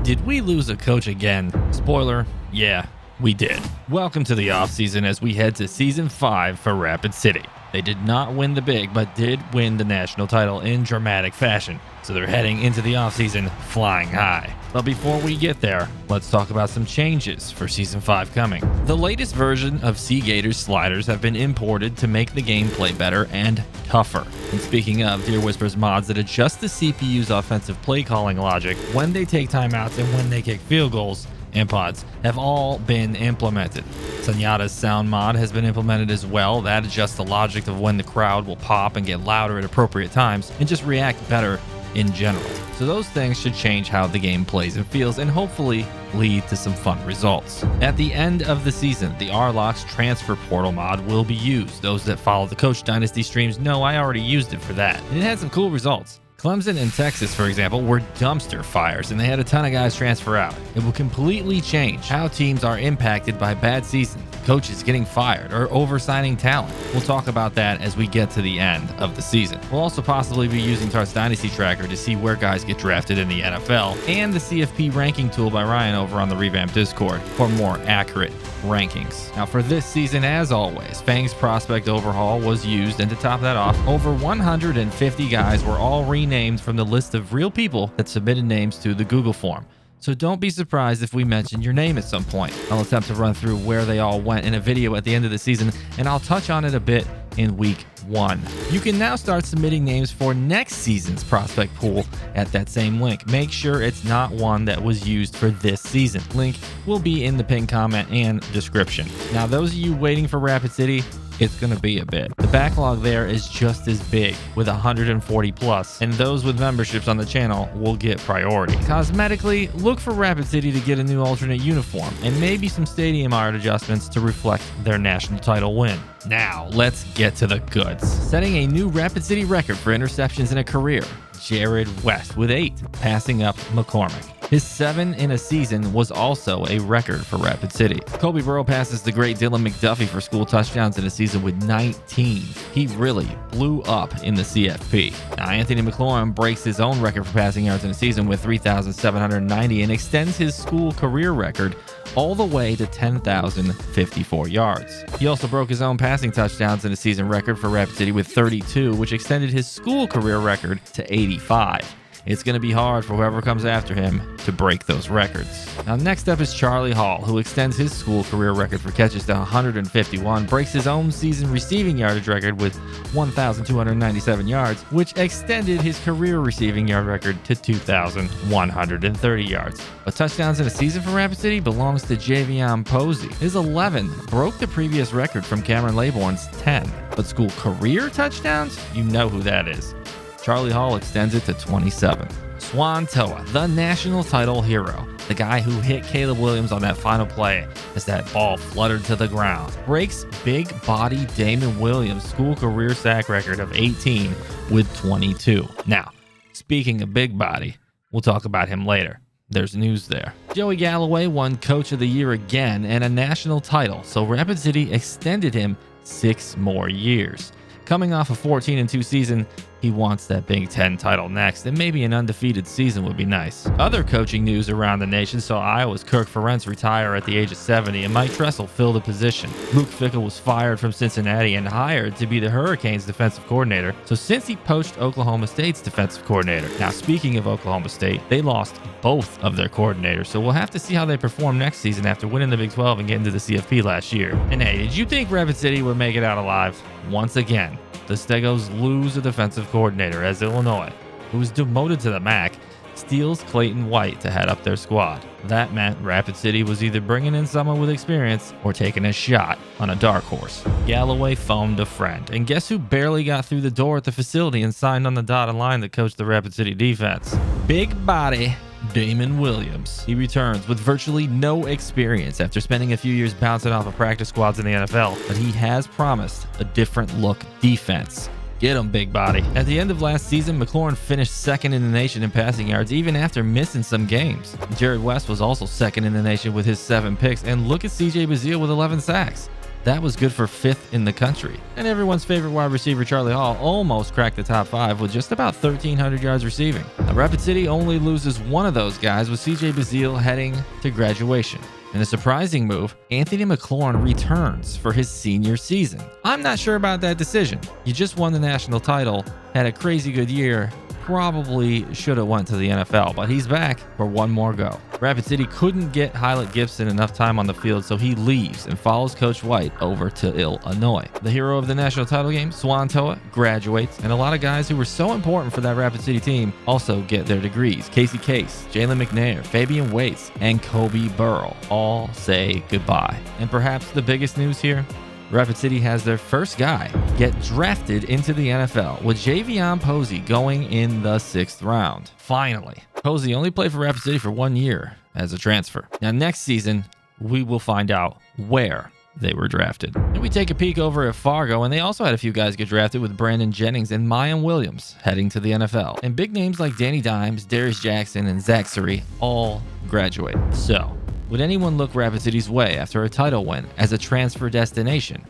Did we lose a coach again? Spoiler, yeah, we did. Welcome to the offseason as we head to Season 5 for Rapid City. They did not win the big, but did win the national title in dramatic fashion. So they're heading into the offseason flying high. But before we get there, let's talk about some changes for Season 5 coming. The latest version of Seagator's sliders have been imported to make the gameplay better and tougher. And speaking of, Deer Whispers mods that adjust the CPU's offensive play calling logic when they take timeouts and when they kick field goals and pods have all been implemented. Sunyata's sound mod has been implemented as well. That adjusts the logic of when the crowd will pop and get louder at appropriate times and just react better in general. So those things should change how the game plays and feels and hopefully lead to some fun results. At the end of the season, the RLox transfer portal mod will be used. Those that follow the Coach Dynasty streams know I already used it for that. And it had some cool results. Clemson and Texas, for example, were dumpster fires, and they had a ton of guys transfer out. It will completely change how teams are impacted by bad seasons, coaches getting fired, or oversigning talent. We'll talk about that as we get to the end of the season. We'll also possibly be using Tart's Dynasty Tracker to see where guys get drafted in the NFL, and the CFP ranking tool by Ryan over on the Revamped Discord for more accurate rankings. Now for this season, as always, Fang's prospect overhaul was used, and to top that off, over 150 guys were all renamed from the list of real people that submitted names to the Google form. So don't be surprised if we mention your name at some point. I'll attempt to run through where they all went in a video at the end of the season, and I'll touch on it a bit in week 1. You can now start submitting names for next season's prospect pool at that same link. Make sure it's not one that was used for this season. Link will be in the pinned comment and description. Now, those of you waiting for Rapid City, it's going to be a bit. The backlog there is just as big with 140 plus, and those with memberships on the channel will get priority. Cosmetically, look for Rapid City to get a new alternate uniform and maybe some stadium art adjustments to reflect their national title win. Now, let's get to the goods. Setting a new Rapid City record for interceptions in a career, Jared West with 8, passing up McCormick. His 7 in a season was also a record for Rapid City. Kobe Burrow passes the great Dylan McDuffie for school touchdowns in a season with 19. He really blew up in the CFP. Now, Anthony McLaurin breaks his own record for passing yards in a season with 3,790 and extends his school career record all the way to 10,054 yards. He also broke his own passing touchdowns in a season record for Rapid City with 32, which extended his school career record to 85. It's going to be hard for whoever comes after him to break those records. Now, next up is Charlie Hall, who extends his school career record for catches to 151, breaks his own season receiving yardage record with 1,297 yards, which extended his career receiving yard record to 2,130 yards. But touchdowns in a season for Rapid City belongs to Javion Posey. His 11 broke the previous record from Cameron Laybourne's 10. But school career touchdowns? You know who that is. Charlie Hall extends it to 27. Swan Toa, the national title hero, the guy who hit Caleb Williams on that final play as that ball fluttered to the ground, breaks big body Damon Williams' school career sack record of 18 with 22. Now, speaking of big body, we'll talk about him later. There's news there. Joey Galloway won Coach of the Year again and a national title, so Rapid City extended him 6 more years. Coming off a 14-2 season, he wants that Big Ten title next, and maybe an undefeated season would be nice. Other coaching news around the nation saw Iowa's Kirk Ferentz retire at the age of 70, and Mike Tressel fill the position. Luke Fickell was fired from Cincinnati and hired to be the Hurricanes' defensive coordinator, so since he poached Oklahoma State's defensive coordinator. Now, speaking of Oklahoma State, they lost both of their coordinators, so we'll have to see how they perform next season after winning the Big 12 and getting to the CFP last year. And hey, did you think Rapid City would make it out alive? Once again, the Stegos lose a defensive coordinator as Illinois, who was demoted to the MAC, steals Clayton White to head up their squad. That meant Rapid City was either bringing in someone with experience or taking a shot on a dark horse. Galloway phoned a friend, and guess who barely got through the door at the facility and signed on the dotted line to coach the Rapid City defense? Big body Damon Williams. He returns with virtually no experience after spending a few years bouncing off of practice squads in the NFL, but he has promised a different look defense. Get him, big body. At the end of last season, McLaurin finished second in the nation in passing yards even after missing some games. Jared West was also second in the nation with his 7 picks, and look at CJ Bazile with 11 sacks. That was good for 5th in the country. And everyone's favorite wide receiver, Charlie Hall, almost cracked the top 5 with just about 1,300 yards receiving. Now, Rapid City only loses one of those guys with CJ Bazile heading to graduation. In a surprising move, Anthony McLaurin returns for his senior season. I'm not sure about that decision. You just won the national title, had a crazy good year, probably should have went to the NFL, but he's back for one more go. Rapid City couldn't get Hylett Gibson enough time on the field, so he leaves and follows Coach White over to Illinois. The hero of the national title game, Swan Toa, graduates, and a lot of guys who were so important for that Rapid City team also get their degrees. Casey Case, Jalen McNair, Fabian Waits, and Kobe Burrow all say goodbye. And perhaps the biggest news here, Rapid City has their first guy get drafted into the NFL, with Javion Posey going in the 6th round. Finally, Posey only played for Rapid City for 1 year as a transfer. Now, next season, we will find out where they were drafted. And we take a peek over at Fargo, and they also had a few guys get drafted, with Brandon Jennings and Mayan Williams heading to the NFL. And big names like Danny Dimes, Darius Jackson, and Zach Suri all graduate. So, would anyone look Rapid City's way after a title win as a transfer destination?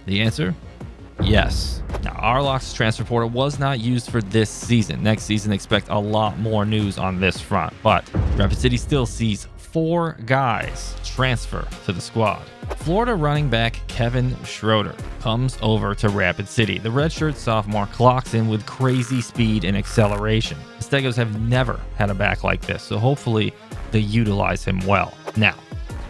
The answer? Yes. Now, Arlock's transfer portal was not used for this season. Next season, expect a lot more news on this front. But Rapid City still sees 4 guys transfer to the squad. Florida running back Kevin Schroeder comes over to Rapid City. The redshirt sophomore clocks in with crazy speed and acceleration. The Stegos have never had a back like this, so hopefully they utilize him well. Now,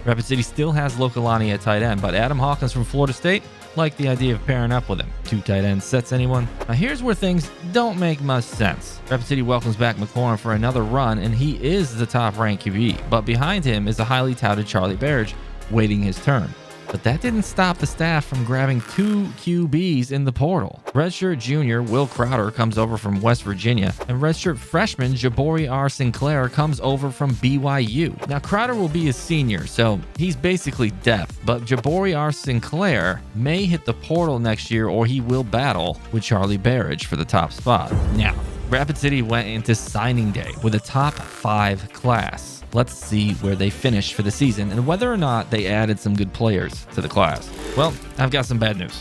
Rapid City still has Lokalani at tight end, but Adam Hawkins from Florida State liked the idea of pairing up with him. 2 tight ends sets anyone? Now, here's where things don't make much sense. Rapid City welcomes back McLaurin for another run, and he is the top-ranked QB, but behind him is the highly touted Charlie Berridge waiting his turn. But that didn't stop the staff from grabbing 2 QBs in the portal. Redshirt junior Will Crowder comes over from West Virginia, and redshirt freshman Jabori R. Sinclair comes over from BYU. Now, Crowder will be a senior, so he's basically depth, but Jabori R. Sinclair may hit the portal next year, or he will battle with Charlie Berridge for the top spot. Now, Rapid City went into signing day with a top 5 class. Let's see where they finish for the season and whether or not they added some good players to the class. Well, I've got some bad news.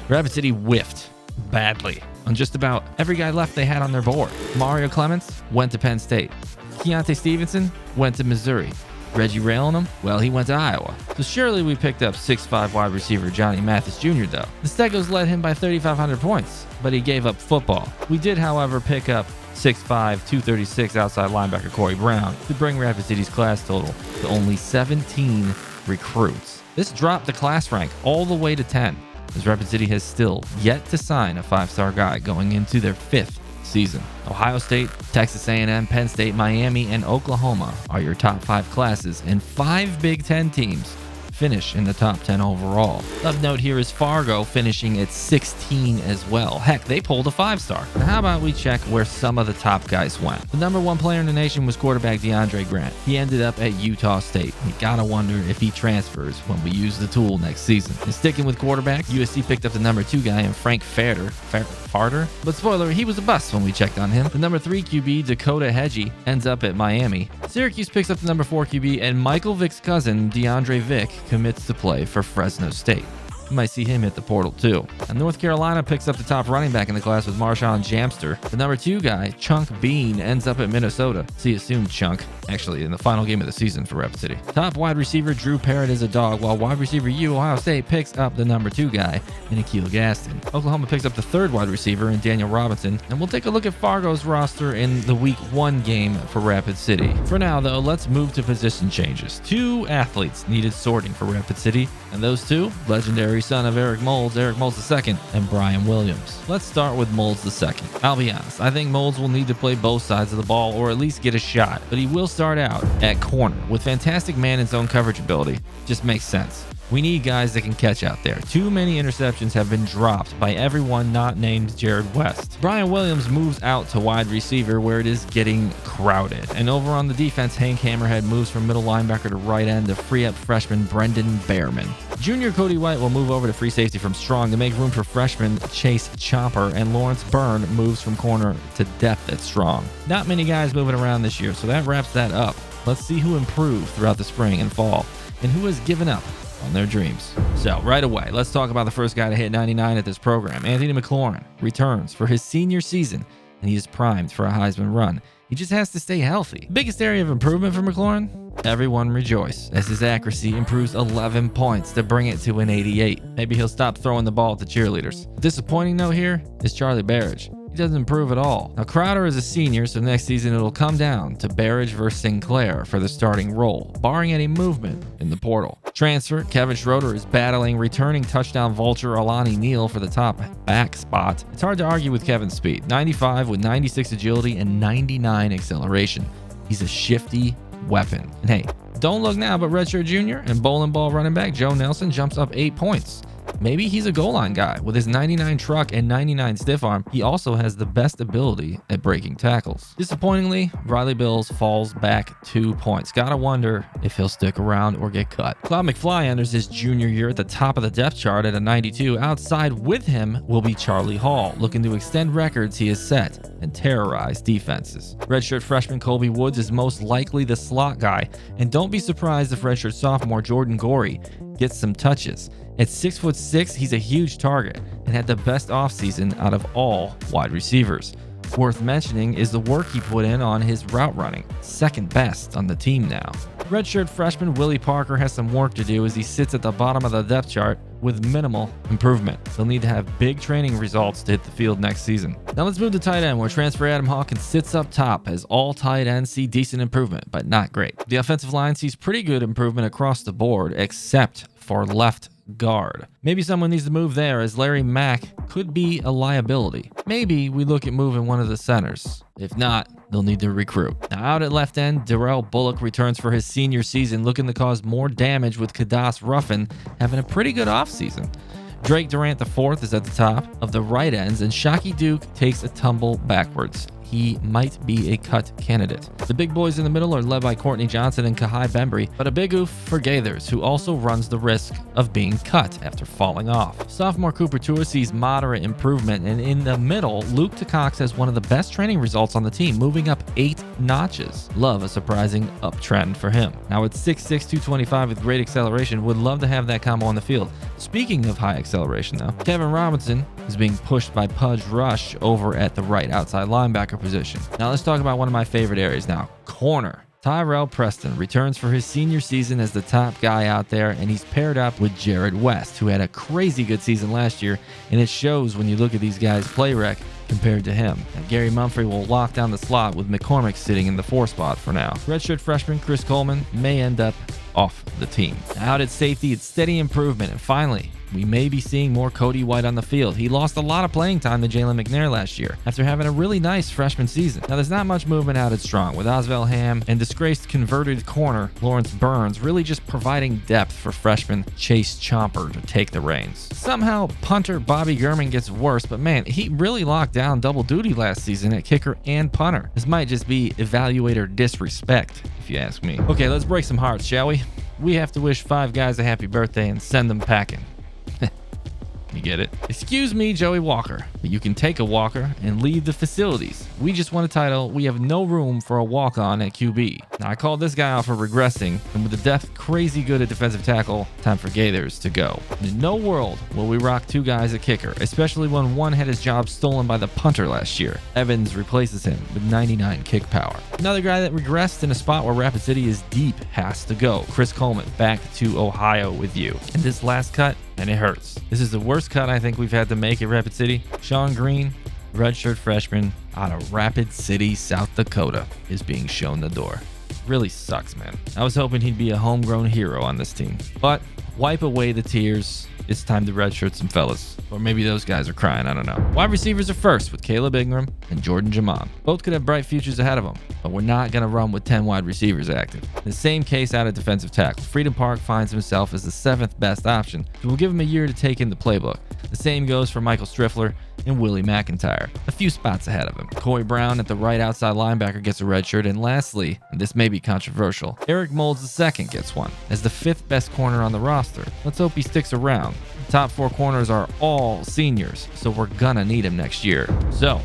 Rapid City whiffed badly on just about every guy left they had on their board. Mario Clements went to Penn State. Keontae Stevenson went to Missouri. Reggie Ralenham, well, he went to Iowa. So surely we picked up 6'5" wide receiver Johnny Mathis Jr. though. The Stegos led him by 3,500 points, but he gave up football. We did, however, pick up 6'5", 236 outside linebacker Corey Brown to bring Rapid City's class total to only 17 recruits. This dropped the class rank all the way to 10, as Rapid City has still yet to sign a 5-star guy going into their 5th season. Ohio State, Texas A&M, Penn State, Miami, and Oklahoma are your top 5 classes, and 5 Big Ten teams finish in the top 10 overall. Of note here is Fargo finishing at 16 as well. Heck, they pulled a 5-star. Now, how about we check where some of the top guys went? The number 1 player in the nation was quarterback DeAndre Grant. He ended up at Utah State. You gotta wonder if he transfers when we use the tool next season. And sticking with quarterback, USC picked up the number 2 guy in Frank Farter. But spoiler, he was a bust when we checked on him. The number 3 QB, Dakota Hedgie, ends up at Miami. Syracuse picks up the number 4 QB, and Michael Vick's cousin, DeAndre Vick, commits to play for Fresno State. You might see him hit the portal too. And North Carolina picks up the top running back in the class with Marshawn Jamster. The number 2 guy, Chunk Bean, ends up at Minnesota. See you soon, Chunk. Actually, in the final game of the season for Rapid City. Top wide receiver Drew Parrott is a dog, while wide receiver U, Ohio State, picks up the number 2 guy in Akil Gaston. Oklahoma picks up the 3rd wide receiver in Daniel Robinson. And we'll take a look at Fargo's roster in the Week 1 game for Rapid City. For now, though, let's move to position changes. 2 athletes needed sorting for Rapid City, and those 2, legendary son of Eric Moulds II, and Brian Williams. Let's start with Moulds II. I'll be honest, I think Moulds will need to play both sides of the ball, or at least get a shot, but he will start out at corner with fantastic man and zone coverage ability. Just makes sense. We need guys that can catch out there. Too many interceptions have been dropped by everyone not named Jared West. Brian Williams moves out to wide receiver, where it is getting crowded. And over on the defense, Hank Hammerhead moves from middle linebacker to right end to free up freshman Brendan Behrman. Junior Cody White will move over to free safety from strong to make room for freshman Chase Chomper, and Lawrence Byrne moves from corner to depth at strong. Not many guys moving around this year, so that wraps that up. Let's see who improved throughout the spring and fall, and who has given up on their dreams. So right away, let's talk about the first guy to hit 99 at this program. Anthony McLaurin returns for his senior season, and he is primed for a Heisman run. He just has to stay healthy. Biggest area of improvement for McLaurin? Everyone rejoice, as his accuracy improves 11 points to bring it to an 88. Maybe he'll stop throwing the ball at the cheerleaders. Disappointing note here is Charlie Barrage. He doesn't improve at all. Now, Crowder is a senior, so next season it'll come down to Barrage versus Sinclair for the starting role, barring any movement in the portal. Transfer, Kevin Schroeder is battling returning touchdown vulture Alani Neal for the top back spot. It's hard to argue with Kevin's speed. 95 with 96 agility and 99 acceleration. He's a shifty weapon. And hey, don't look now, but redshirt junior and bowling ball running back Joe Nelson jumps up 8 points. Maybe he's a goal line guy. With his 99 truck and 99 stiff arm, he also has the best ability at breaking tackles. Disappointingly, Riley Bills falls back 2 points. Gotta wonder if he'll stick around or get cut. Cloud McFly enters his junior year at the top of the depth chart at a 92. Outside with him will be Charlie Hall, looking to extend records he has set and terrorize defenses. Redshirt freshman Colby Woods is most likely the slot guy, and don't be surprised if redshirt sophomore Jordan Gorey gets some touches. At 6'6", he's a huge target and had the best offseason out of all wide receivers. Worth mentioning is the work he put in on his route running, second best on the team now. Redshirt freshman Willie Parker has some work to do as he sits at the bottom of the depth chart with minimal improvement. He'll need to have big training results to hit the field next season. Now let's move to tight end, where transfer Adam Hawkins sits up top as all tight ends see decent improvement, but not great. The offensive line sees pretty good improvement across the board, except for left guard. Maybe someone needs to move there, as Larry Mack could be a liability. Maybe we look at moving one of the centers. If not, they'll need to recruit. Now out at left end, Darrell Bullock returns for his senior season, looking to cause more damage with Kadas Ruffin having a pretty good offseason. Drake Durant IV is at the top of the right ends, and Shockey Duke takes a tumble backwards. He might be a cut candidate. The big boys in the middle are led by Courtney Johnson and Kahai Bembry, but a big oof for Gaithers, who also runs the risk of being cut after falling off. Sophomore Cooper Tour sees moderate improvement, and in the middle, Luke Tacox has one of the best training results on the team, moving up 8 notches. Love a surprising uptrend for him. Now at 6'6", 225 with great acceleration, would love to have that combo on the field. Speaking of high acceleration though, Kevin Robinson is being pushed by Pudge Rush over at the right outside linebacker position. Now let's talk about one of my favorite areas now, corner. Tyrell Preston returns for his senior season as the top guy out there, and he's paired up with Jared West, who had a crazy good season last year, and it shows when you look at these guys' play rec compared to him. Now, Gary Mumphrey will lock down the slot with McCormick sitting in the 4 spot for now. Redshirt freshman Chris Coleman may end up off the team. Out at safety, it's steady improvement, and finally, we may be seeing more Cody White on the field. He lost a lot of playing time to Jalen McNair last year after having a really nice freshman season. Now, there's not much movement out at strong, with Oswell Ham and disgraced converted corner Lawrence Burns really just providing depth for freshman Chase Chomper to take the reins. Somehow, punter Bobby Gurman gets worse, but man, he really locked down double duty last season at kicker and punter. This might just be evaluator disrespect, if you ask me. Okay, let's break some hearts, shall we? We have to wish 5 guys a happy birthday and send them packing. You get it? Excuse me, Joey Walker, but you can take a walker and leave the facilities. We just won a title. We have no room for a walk-on at QB. Now, I called this guy out for regressing, and with the depth crazy good at defensive tackle, time for Gaithers to go. In no world will we rock 2 guys at kicker, especially when one had his job stolen by the punter last year. Evans replaces him with 99 kick power. Another guy that regressed in a spot where Rapid City is deep has to go. Chris Coleman, back to Ohio with you. And this last cut, and it hurts. This is the worst cut I think we've had to make at Rapid City. Sean Green, redshirt freshman out of Rapid City, South Dakota, is being shown the door. Really sucks, man. I was hoping he'd be a homegrown hero on this team. But wipe away the tears. It's time to redshirt some fellas. Or maybe those guys are crying, I don't know. Wide receivers are first with Caleb Ingram and Jordan Jamam. Both could have bright futures ahead of them, but we're not going to run with 10 wide receivers active. The same case out of defensive tackle. Freedom Park finds himself as the 7th best option, so we'll give him a year to take in the playbook. The same goes for Michael Striffler and Willie McIntyre, a few spots ahead of him. Corey Brown at the right outside linebacker gets a red shirt, and lastly, and this may be controversial, Eric Moulds II gets one, as the 5th best corner on the roster. Let's hope he sticks around. The top 4 corners are all seniors, so we're gonna need him next year. So,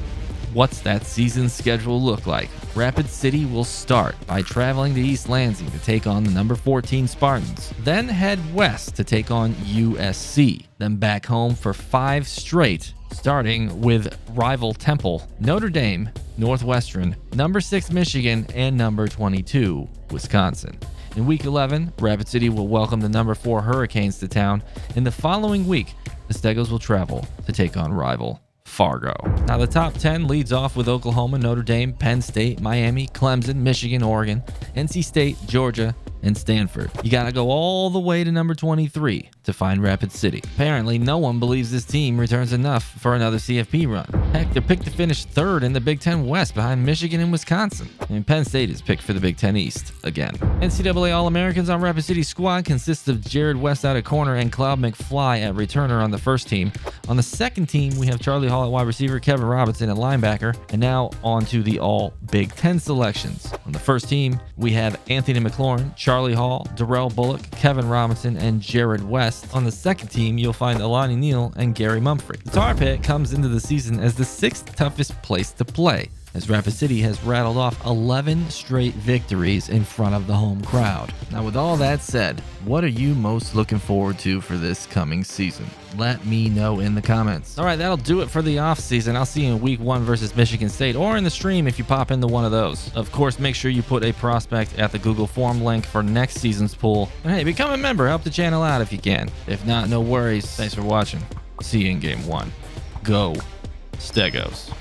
What's that season schedule look like? Rapid City will start by traveling to East Lansing to take on the number 14 Spartans, then head west to take on USC, then back home for 5 straight, starting with rival Temple, Notre Dame, Northwestern, number 6 Michigan, and number 22 Wisconsin. In week 11, Rapid City will welcome the number 4 Hurricanes to town. In the following week, the Stegos will travel to take on rival Fargo. Now the top 10 leads off with Oklahoma, Notre Dame, Penn State, Miami, Clemson, Michigan, Oregon, NC State, Georgia, and Stanford. You gotta go all the way to number 23 to find Rapid City. Apparently, no one believes this team returns enough for another CFP run. Heck, they're picked to finish 3rd in the Big Ten West behind Michigan and Wisconsin. And Penn State is picked for the Big Ten East again. NCAA All-Americans on Rapid City's squad consists of Jared West out at corner and Cloud McFly at returner on the first team. On the second team, we have Charlie Hall at wide receiver, Kevin Robinson at linebacker, and now on to the All-Big Ten selections. On the first team, we have Anthony McLaurin, Charlie Hall, Darrell Bullock, Kevin Robinson, and Jared West. On the second team, you'll find Alani Neal and Gary Mumphrey. The Tar Pit comes into the season as the 6th toughest place to play, as Rapid City has rattled off 11 straight victories in front of the home crowd. Now, with all that said, what are you most looking forward to for this coming season? Let me know in the comments. All right, that'll do it for the offseason. I'll see you in week 1 versus Michigan State, or in the stream if you pop into one of those. Of course, make sure you put a prospect at the Google form link for next season's pool. And hey, become a member. Help the channel out if you can. If not, no worries. Thanks for watching. See you in game 1. Go Stegos.